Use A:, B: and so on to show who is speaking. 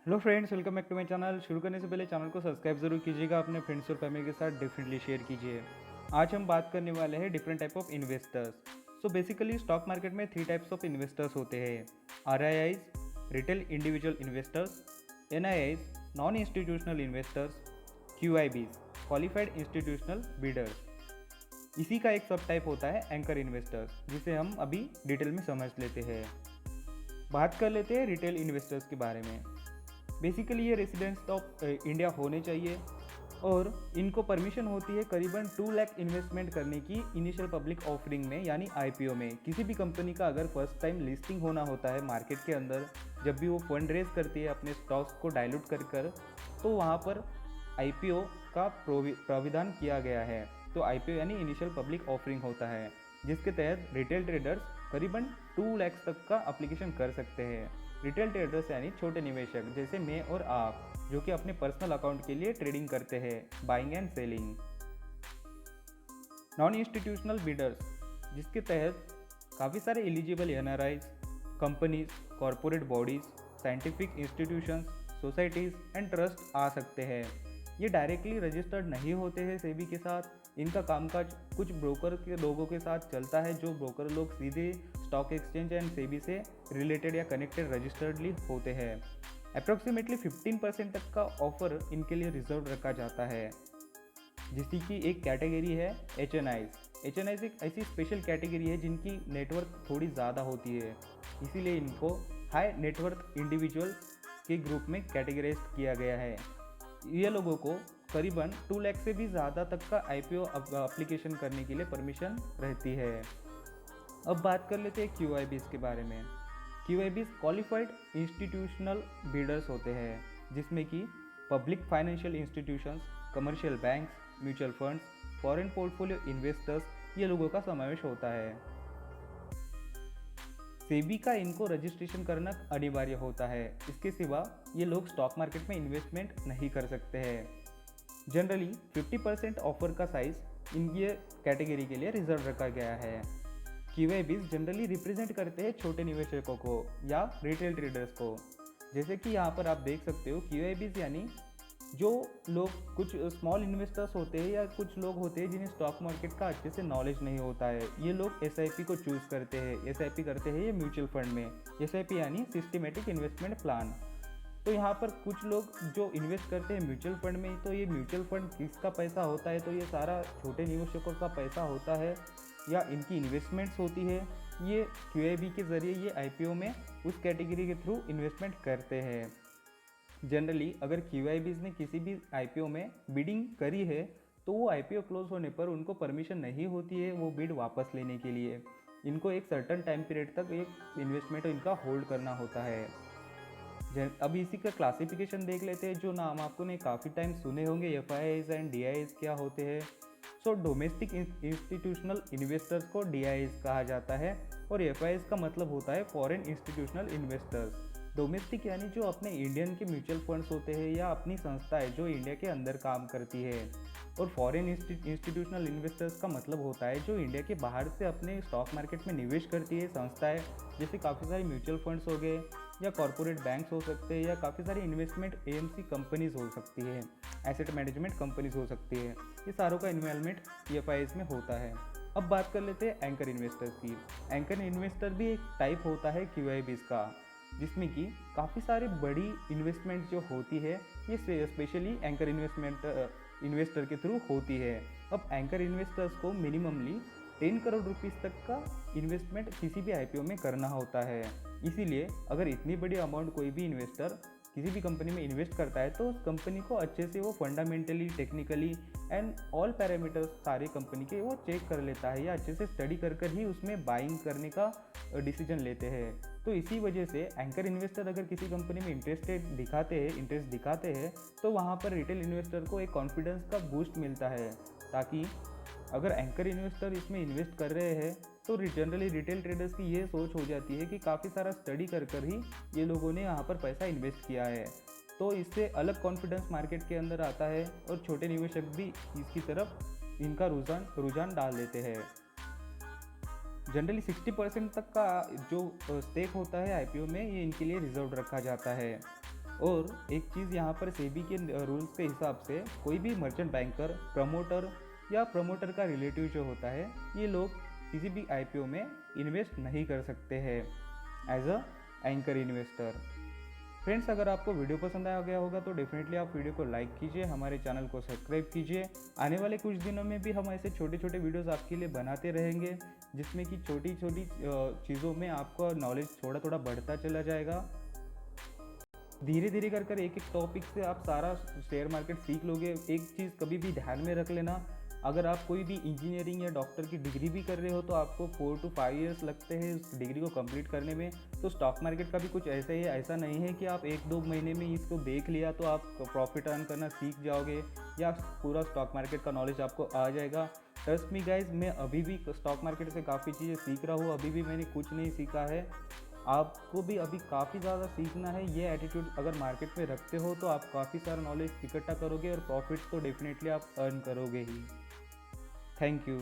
A: Hello friends, welcome back to my channel. शुरू करने से पहले चैनल को सब्सक्राइब जरूर कीजिएगा, अपने फ्रेंड्स और फैमिली के साथ डेफिनेटली शेयर कीजिए। आज हम बात करने वाले हैं different type of investors. So basically stock market में 3 टाइप्स ऑफ इन्वेस्टर्स होते हैं। RIIs, retail individual investors, NIIs, non institutional investors, QIBs, qualified institutional Bidder's. इसी का एक सब टाइप होता है एंकर इन्वेस्टर्स, जिसे हम अभी डिटेल में समझ लेते हैं। बात कर लेते हैं रिटेल इन्वेस्टर्स के बारे में। बेसिकली ये रेसिडेंट्स ऑफ इंडिया होने चाहिए और इनको परमिशन होती है करीबन 2 लाख इन्वेस्टमेंट करने की इनिशियल पब्लिक ऑफरिंग में, यानी IPO में। किसी भी कंपनी का अगर फर्स्ट टाइम लिस्टिंग होना होता है मार्केट के अंदर, जब भी वो फंड रेज करती है अपने स्टॉक्स को डाइल्यूट कर तो वहाँ पर IPO का प्राविधान किया गया है। तो IPO यानी इनिशियल पब्लिक ऑफरिंग होता है, जिसके तहत रिटेल ट्रेडर्स करीबन 2 लाख तक का एप्लीकेशन कर सकते हैं। रिटेल ट्रेडर्स यानी छोटे निवेशक जैसे मैं और आप, जो कि अपने पर्सनल अकाउंट के लिए ट्रेडिंग करते हैं, buying and selling. Non institutional bidders, जिसके तहत काफ़ी सारे eligible NRIs, companies, corporate bodies, scientific institutions, societies and trust आ सकते हैं। ये डायरेक्टली रजिस्टर्ड नहीं होते हैं सेबी के साथ। इनका कामकाज कुछ ब्रोकर के लोगों के साथ चलता है, जो ब्रोकर लोग सीधे स्टॉक एक्सचेंज एंड सेबी से रिलेटेड या कनेक्टेड रजिस्टर्डली होते हैं। अप्रॉक्सीमेटली 15% तक का ऑफर इनके लिए रिजर्व रखा जाता है, जिसकी की एक कैटेगरी है HNIs एक ऐसी स्पेशल कैटेगरी है जिनकी नेटवर्थ थोड़ी ज़्यादा होती है, इसीलिए इनको हाई नेटवर्थ इंडिविजुअल्स के ग्रुप में कैटेगराइज किया गया है। ये लोगों को करीबन 2 लाख से भी ज़्यादा तक का IPO एप्लीकेशन करने के लिए परमिशन रहती है। अब बात कर लेते हैं QIBs के बारे में। QIBs क्वालिफाइड इंस्टीट्यूशनल बीडर्स होते हैं, जिसमें कि public financial institutions, commercial banks, mutual funds, foreign portfolio investors, ये लोगों का समावेश होता है। सेबी का इनको रजिस्ट्रेशन करना अनिवार्य होता है। इसके सिवा ये लोग स्टॉक मार्केट में इन्वेस्टमेंट नहीं कर सकते हैं। जनरली 50% ऑफर का साइज इन ये कैटेगरी के लिए रिजर्व रखा गया है। QIBs जनरली रिप्रेजेंट करते हैं छोटे निवेशकों को या रिटेल ट्रेडर्स को। जैसे कि यहाँ पर आप देख सकते हो, QIBs यानी जो लोग कुछ स्मॉल इन्वेस्टर्स होते हैं या कुछ लोग होते हैं जिन्हें स्टॉक मार्केट का अच्छे से नॉलेज नहीं होता है, ये लोग SIP को चूज़ करते हैं। SIP करते हैं ये म्यूचुअल फंड में। SIP यानी सिस्टमेटिक इन्वेस्टमेंट प्लान। तो यहाँ पर कुछ लोग जो इन्वेस्ट करते हैं म्यूचुअल फंड में, तो ये म्यूचुअल फंड किसका पैसा होता है? तो ये सारा छोटे निवेशकों का पैसा होता है या इनकी इन्वेस्टमेंट्स होती है। ये QIB के ज़रिए ये IPO में उस कैटेगरी के थ्रू इन्वेस्टमेंट करते हैं। जनरली अगर QIBs ने किसी भी IPO में बिडिंग करी है, तो वो IPO क्लोज होने पर उनको परमिशन नहीं होती है वो बिड वापस लेने के लिए। इनको एक सर्टन टाइम पीरियड तक एक इन्वेस्टमेंट इनका होल्ड करना होता है। अब इसी का क्लासिफिकेशन देख लेते हैं। जो नाम आपको ने काफ़ी टाइम सुने होंगे, FIIs एंड DIIs क्या होते हैं। सो डोमेस्टिक इंस्टीट्यूशनल इन्वेस्टर्स को DIIs कहा जाता है और FIIs का मतलब होता है फॉरेन इंस्टीट्यूशनल इन्वेस्टर्स। डोमेस्टिक यानी जो अपने इंडियन के म्यूचुअल फंड्स होते हैं या अपनी संस्थाएं जो इंडिया के अंदर काम करती है। और फॉरेन इंस्टीट्यूशनल इन्वेस्टर्स का मतलब होता है जो इंडिया के बाहर से अपने स्टॉक मार्केट में निवेश करती है संस्थाएं, जैसे काफ़ी सारे म्यूचुअल फंड्स हो गए या कॉरपोरेट बैंक्स हो सकते हैं या काफ़ी सारी इन्वेस्टमेंट AMC कंपनीज हो सकती है, एसेट मैनेजमेंट कंपनीज हो सकती है। ये सारों का इन्वॉल्वमेंट FIIs में होता है। अब बात कर लेते हैं एंकर इन्वेस्टर्स की। एंकर इन्वेस्टर भी एक टाइप होता है QIBs का, जिसमें कि काफ़ी सारी बड़ी इन्वेस्टमेंट जो होती है ये स्पेशली एंकर इन्वेस्टर के थ्रू होती है। अब एंकर इन्वेस्टर्स को मिनिममली 10 करोड़ रुपीस तक का इन्वेस्टमेंट किसी भी IPO में करना होता है। इसीलिए अगर इतनी बड़ी अमाउंट कोई भी इन्वेस्टर किसी भी कंपनी में इन्वेस्ट करता है, तो उस कंपनी को अच्छे से वो fundamentally, technically and all parameters सारे कंपनी के वो चेक कर लेता है या अच्छे से स्टडी कर ही उसमें बाइंग करने का डिसीजन लेते हैं। तो इसी वजह से एंकर इन्वेस्टर अगर किसी कंपनी में इंटरेस्ट दिखाते हैं तो वहाँ पर रिटेल इन्वेस्टर को एक कॉन्फिडेंस का बूस्ट मिलता है, ताकि अगर एंकर इन्वेस्टर इसमें इन्वेस्ट कर रहे हैं तो जनरली रिटेल ट्रेडर्स की ये सोच हो जाती है कि काफ़ी सारा स्टडी कर ही ये लोगों ने यहाँ पर पैसा इन्वेस्ट किया है। तो इससे अलग कॉन्फिडेंस मार्केट के अंदर आता है और छोटे निवेशक भी इसकी तरफ इनका रुझान डाल देते हैं। जनरली 60% तक का जो स्टेक होता है IPO में, ये इनके लिए रिजर्व रखा जाता है। और एक चीज़ यहाँ पर सेबी के रूल्स के हिसाब से कोई भी मर्चेंट बैंकर, प्रमोटर या प्रमोटर का रिलेटिव जो होता है, ये लोग किसी भी आईपीओ में इन्वेस्ट नहीं कर सकते हैं as a anchor investor. Friends, अगर आपको वीडियो पसंद आया गया होगा तो डेफिनेटली आप वीडियो को लाइक कीजिए, हमारे चैनल को सब्सक्राइब कीजिए। आने वाले कुछ दिनों में भी हम ऐसे छोटे छोटे वीडियोस आपके लिए बनाते रहेंगे, जिसमें कि छोटी छोटी चीज़ों में आपका नॉलेज थोड़ा थोड़ा बढ़ता चला जाएगा। धीरे धीरे कर कर एक एक टॉपिक से आप सारा शेयर मार्केट सीख लोगे। एक चीज़ कभी भी ध्यान में रख लेना, अगर आप कोई भी इंजीनियरिंग या डॉक्टर की डिग्री भी कर रहे हो तो आपको 4 to 5 ईयर्स लगते हैं उस डिग्री को कंप्लीट करने में। तो स्टॉक मार्केट का भी कुछ ऐसा ही है, ऐसा नहीं है कि आप 1-2 महीने में इसको देख लिया तो आप प्रॉफिट अर्न करना सीख जाओगे या पूरा स्टॉक मार्केट का नॉलेज आपको आ जाएगा। ट्रस्ट मी गाइज, मैं अभी भी स्टॉक मार्केट से काफ़ी चीज़ें सीख रहा हूँ, अभी भी मैंने कुछ नहीं सीखा है। आपको भी अभी काफ़ी ज़्यादा सीखना है। ये एटीट्यूड अगर मार्केट में रखते हो तो आप काफ़ी सारा नॉलेज इकट्ठा करोगे और प्रॉफिट तो डेफिनेटली आप अर्न करोगे ही। Thank you.